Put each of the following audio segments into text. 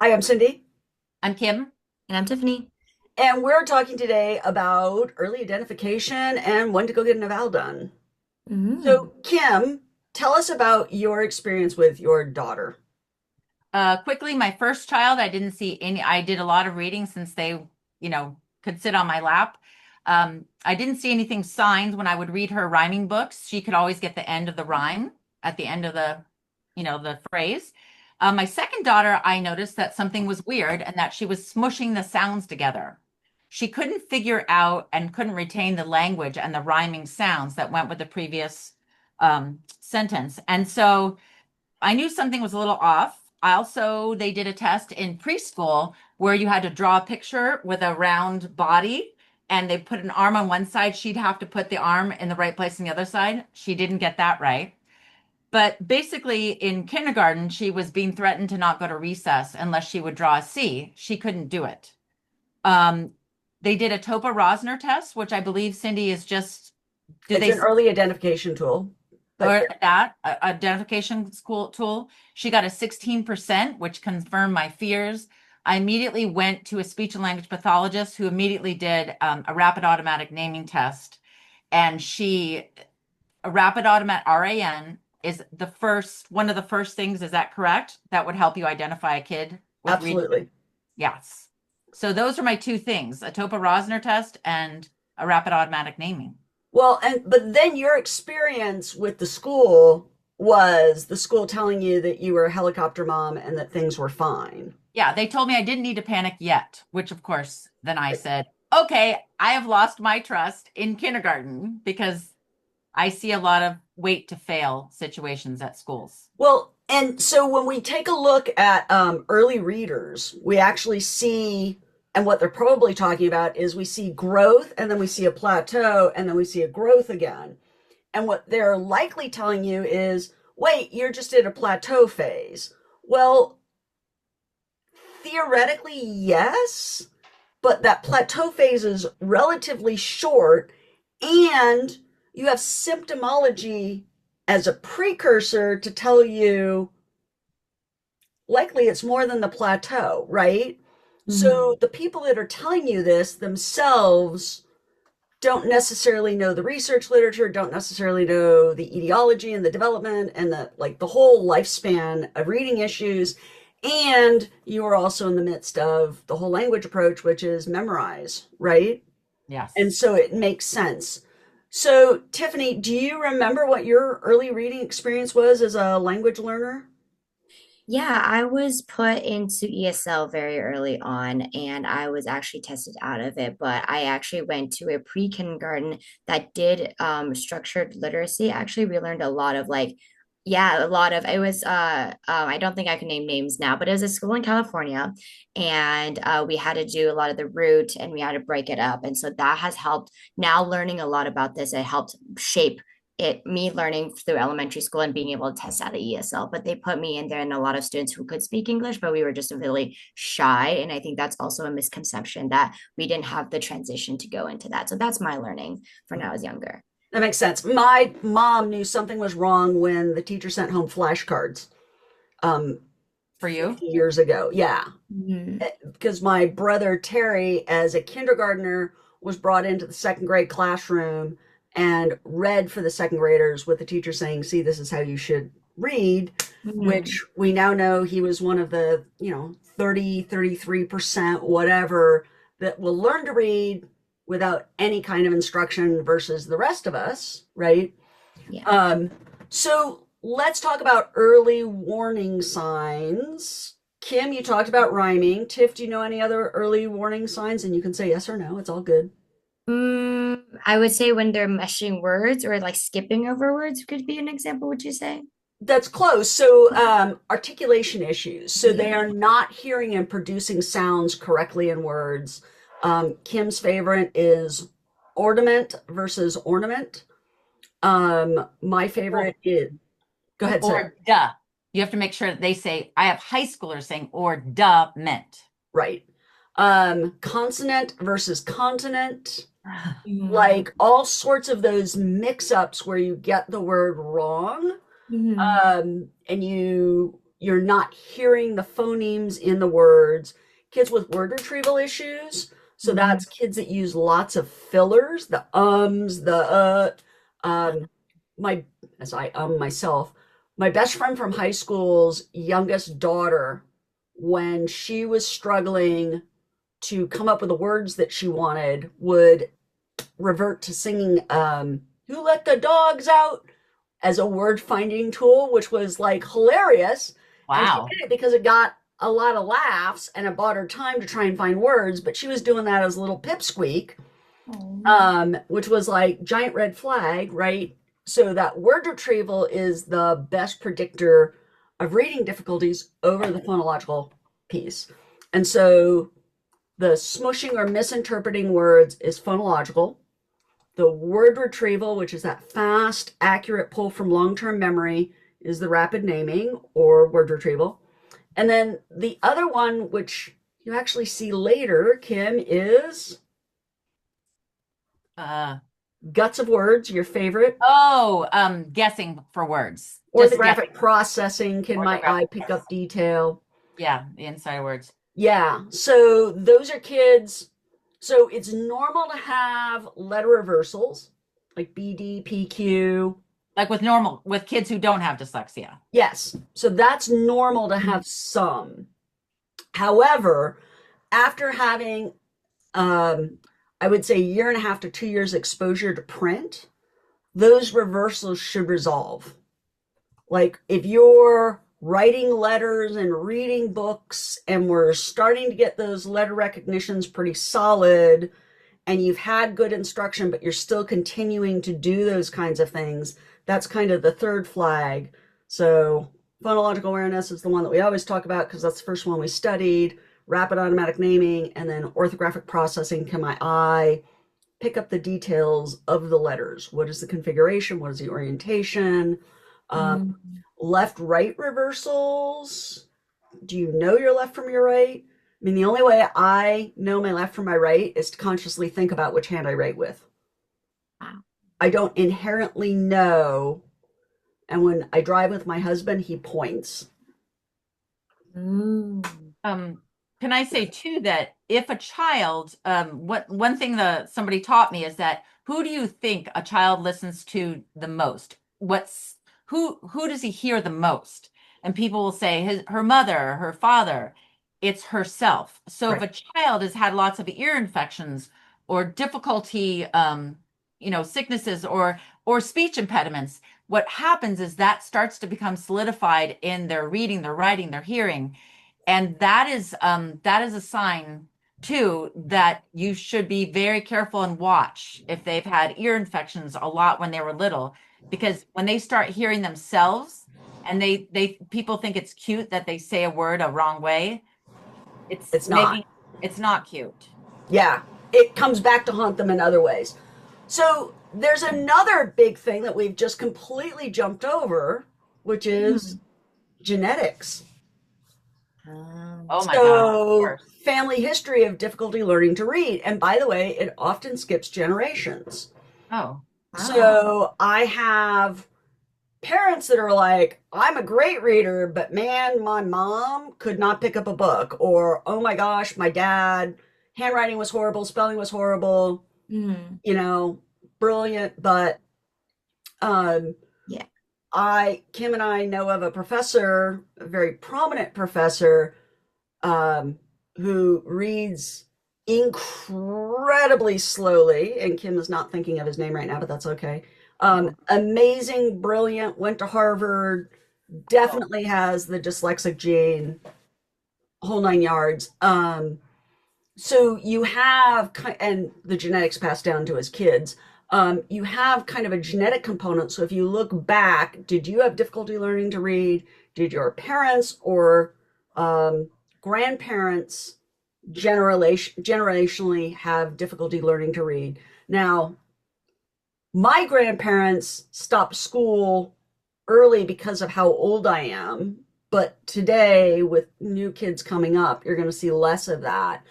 Hi, I'm Cindy, I'm Kim. And I'm Tiffany. and we're talking today about early identification and when to go get an eval done. Hmm. So, Kim, tell us about your experience with your daughter. Quickly, my first child, I did a lot of reading since they, could sit on my lap. I didn't see anything signed when I would read her rhyming books. She could always get the end of the rhyme at the end of the phrase. My second daughter, I noticed that something was weird and that she was smushing the sounds together. She couldn't figure out and couldn't retain the language and the rhyming sounds that went with the previous sentence. And so I knew something was a little off. They did a test in preschool where you had to draw a picture with a round body and they put an arm on one side. She'd have to put the arm in the right place on the other side. She didn't get that right. But basically, in kindergarten, she was being threatened to not go to recess unless she would draw a C. She couldn't do it. Um, they did a Topa Rosner test, which I believe Cindy is just, do It's they an early identification tool, but or that identification school tool. She got a 16%, which confirmed my fears. I immediately went to a speech and language pathologist who immediately did a rapid automatic naming test. And a rapid automatic RAN is one of the first things. Is that correct? That would help you identify a kid with reading. absolutely. Yes. So those are my two things, a Topa Rosner test and a rapid automatic naming. Well, but then your experience with the school was the school telling you that you were a helicopter mom and that things were fine. Yeah, they told me I didn't need to panic yet, which of course, then I said, okay, I have lost my trust in kindergarten because I see a lot of wait to fail situations at schools. Well, and so when we take a look at early readers, we actually see, and what they're probably talking about is we see growth and then we see a plateau and then we see a growth again. And what they're likely telling you is, wait, you're just in a plateau phase. Well, theoretically, yes, but that plateau phase is relatively short and you have symptomology as a precursor to tell you likely it's more than the plateau, right? Hmm. So the people that are telling you this themselves don't necessarily know the research literature, don't necessarily know the etiology and the development and the whole lifespan of reading issues. And you are also in the midst of the whole language approach, which is memorize, right? And Yes. so it makes sense. So, Tiffany, do you remember what your early reading experience was as a language learner? Yeah, I was put into ESL very early on, and I was actually tested out of it. But I actually went to a pre-kindergarten that did structured literacy. Actually, we learned a lot of yeah, a lot of it was I don't think I can name names now, but it was a school in California, and we had to do a lot of the root and we had to break it up, and so that has helped. Now learning a lot about this, it helped shape me learning through elementary school and being able to test out of ESL. But they put me in there and a lot of students who could speak English, but we were just really shy. And I think that's also a misconception that we didn't have the transition to go into that. So that's my learning for when I was younger. That makes sense. My mom knew something was wrong when the teacher sent home flashcards um, For you? 50 years ago. Yeah. Mhm. Because my brother Terry, as a kindergartner, was brought into the second grade classroom and read for the second graders with the teacher saying, see, this is how you should read, Mhm. which we now know he was one of the, 33%, whatever, that will learn to read without any kind of instruction versus the rest of us, right? Yeah. Um, so let's talk about early warning signs. Kim, you talked about rhyming. Tiff, do you know any other early warning signs? And you can say yes or no. It's all good. I would say when they're meshing words or like skipping over words could be an example, would you say? That's close. So, articulation issues. So they Yeah. are not hearing and producing sounds correctly in words. Kim's favorite is ornament versus ornament. My Or, favorite is, go ahead, sorry. or duh. You have to make sure that they say, I have high schoolers saying, or duh meant. Right. Consonant versus continent. Mhm. Like all sorts of those mix ups where you get the word wrong, Mhm. and you're not hearing the phonemes in the words. Kids with word retrieval issues. So that's kids that use lots of fillers, the ums, the my as I myself, my best friend from high school's youngest daughter, when she was struggling to come up with the words that she wanted, would revert to singing "Who Let the Dogs Out" as a word finding tool, which was like hilarious. And she Wow. did it because it got a lot of laughs and it bought her time to try and find words, but she was doing that as a little pipsqueak, which was like giant red flag, right? So that word retrieval is the best predictor of reading difficulties over the phonological piece. And so the smushing or misinterpreting words is phonological. The word retrieval, which is that fast, accurate pull from long-term memory, is the rapid naming or word retrieval. And then the other one, which you actually see later, Kim, is Uh, guts of words, your favorite. Guessing for words. Just Orthographic guessing. processing, can my eye Orthographic pick up process. detail? Yeah, the inside words. Yeah, so those are kids. So it's normal to have letter reversals like B, D, P, Q. Like with kids who don't have dyslexia. Yes, so that's normal to have some. However, after having, I would say, a year and a half to 2 years exposure to print, those reversals should resolve. Like if you're writing letters and reading books and we're starting to get those letter recognitions pretty solid and you've had good instruction, but you're still continuing to do those kinds of things, that's kind of the third flag. So phonological awareness is the one that we always talk about because that's the first one we studied. Rapid automatic naming, and then orthographic processing. Can my eye pick up the details of the letters? What is the configuration? What is the orientation? Left right reversals. Do you know your left from your right? I mean, the only way I know my left from my right is to consciously think about which hand I write with. Wow. I don't inherently know. And when I drive with my husband, he points. Can I say too that if a child, what one thing somebody taught me is that who do you think a child listens to the most? Who does he hear the most? And people will say her mother, her father. It's herself. So Right. if a child has had lots of ear infections or difficulty, sicknesses or speech impediments, what happens is that starts to become solidified in their reading, their writing, their hearing. And that is a sign too that you should be very careful and watch if they've had ear infections a lot when they were little, because when they start hearing themselves and they people think it's cute that they say a word a wrong way, It's not. it's not cute. Yeah, it comes back to haunt them in other ways. So there's another big thing that we've just completely jumped over, which is genetics. Oh my God, of So course. family history of difficulty learning to read. And by the way, it often skips generations. Oh, So I have parents that are like, I'm a great reader, but man, my mom could not pick up a book. Or, oh my gosh, my dad, handwriting was horrible, spelling was horrible, brilliant. But Yeah. Kim and I know of a professor, a very prominent professor, who reads incredibly slowly. And Kim is not thinking of his name right now, but that's okay. Amazing, brilliant, went to Harvard, definitely has the dyslexic gene, whole 9 yards. So you have, and the genetics passed down to his kids. You have kind of a genetic component. So if you look back, did you have difficulty learning to read? Did your parents or grandparents generationally have difficulty learning to read? Now, my grandparents stopped school early because of how old I am. But today, with new kids coming up, you're going to see less of that.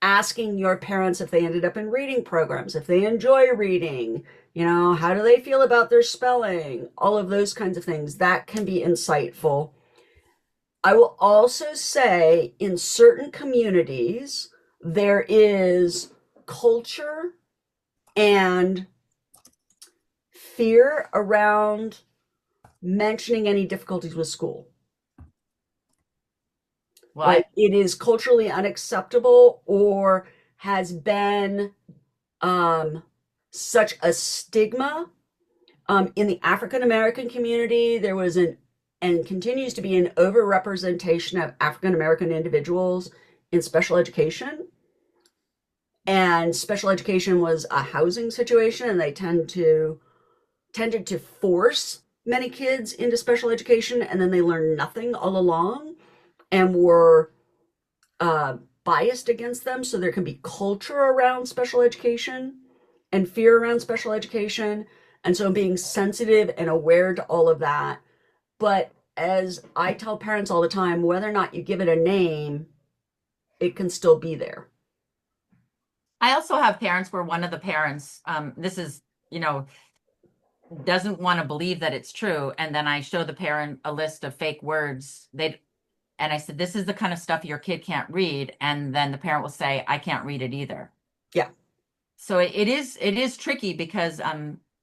Asking your parents if they ended up in reading programs, if they enjoy reading, how do they feel about their spelling, all of those kinds of things, that can be insightful. I will also say in certain communities, there is culture and fear around mentioning any difficulties with school. Like What? it is culturally unacceptable or has been um, such a stigma. In the African American community, there was an and continues to be an overrepresentation of African American individuals in special education. And special education was a housing situation, and they tended to force many kids into special education, and then they learned nothing all along and were biased against them. So there can be culture around special education and fear around special education. And so being sensitive and aware to all of that. But as I tell parents all the time, whether or not you give it a name, it can still be there. I also have parents where one of the parents, this is, you know, doesn't want to believe that it's true. And then I show the parent a list of fake words. And I said, this is the kind of stuff your kid can't read. And then the parent will say, I can't read it either. Yeah. So it is tricky because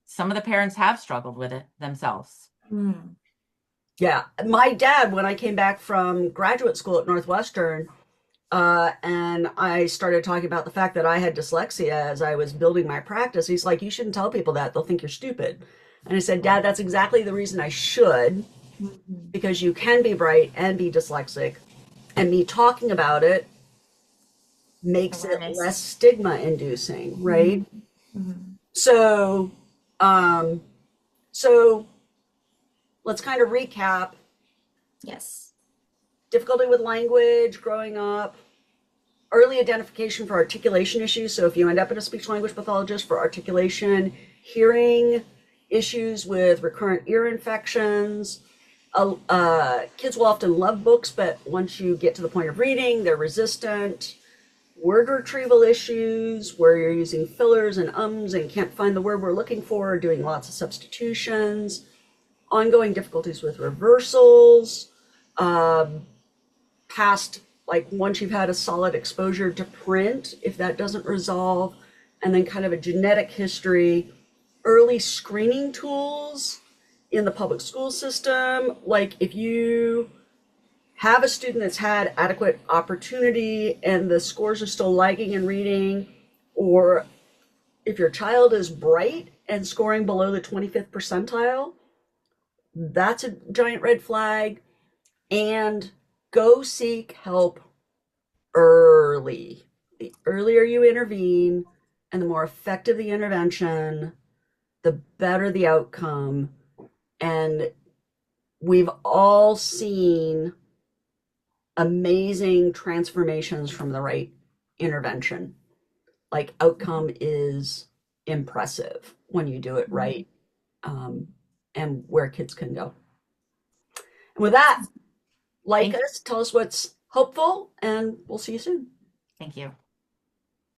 some of the parents have struggled with it themselves. Mm. Yeah. My dad, when I came back from graduate school at Northwestern, and I started talking about the fact that I had dyslexia as I was building my practice, he's like, you shouldn't tell people that. They'll think you're stupid. And I said, Dad, that's exactly the reason I should, Mhm. because you can be bright and be dyslexic. And me talking about it makes it Awareness. less stigma inducing, right? Mhm. Mhm. So, um, so let's kind of recap. Yes. Difficulty with language growing up, early identification for articulation issues. So if you end up at a speech language pathologist for articulation, hearing issues with recurrent ear infections. Kids will often love books, but once you get to the point of reading, they're resistant. Word retrieval issues where you're using fillers and ums and can't find the word we're looking for, doing lots of substitutions. Ongoing difficulties with reversals. Um, Past, like once you've had a solid exposure to print, if that doesn't resolve, and then kind of a genetic history, early screening tools in the public school system. Like if you have a student that's had adequate opportunity and the scores are still lagging in reading, or if your child is bright and scoring below the 25th percentile, that's a giant red flag. And go seek help early. The earlier you intervene and the more effective the intervention, the better the outcome. And we've all seen amazing transformations from the right intervention. Like outcome is impressive when you do it right, um, and where kids can go. And with that, like Thank you. us, tell us what's hopeful, and we'll see you soon. Thank you.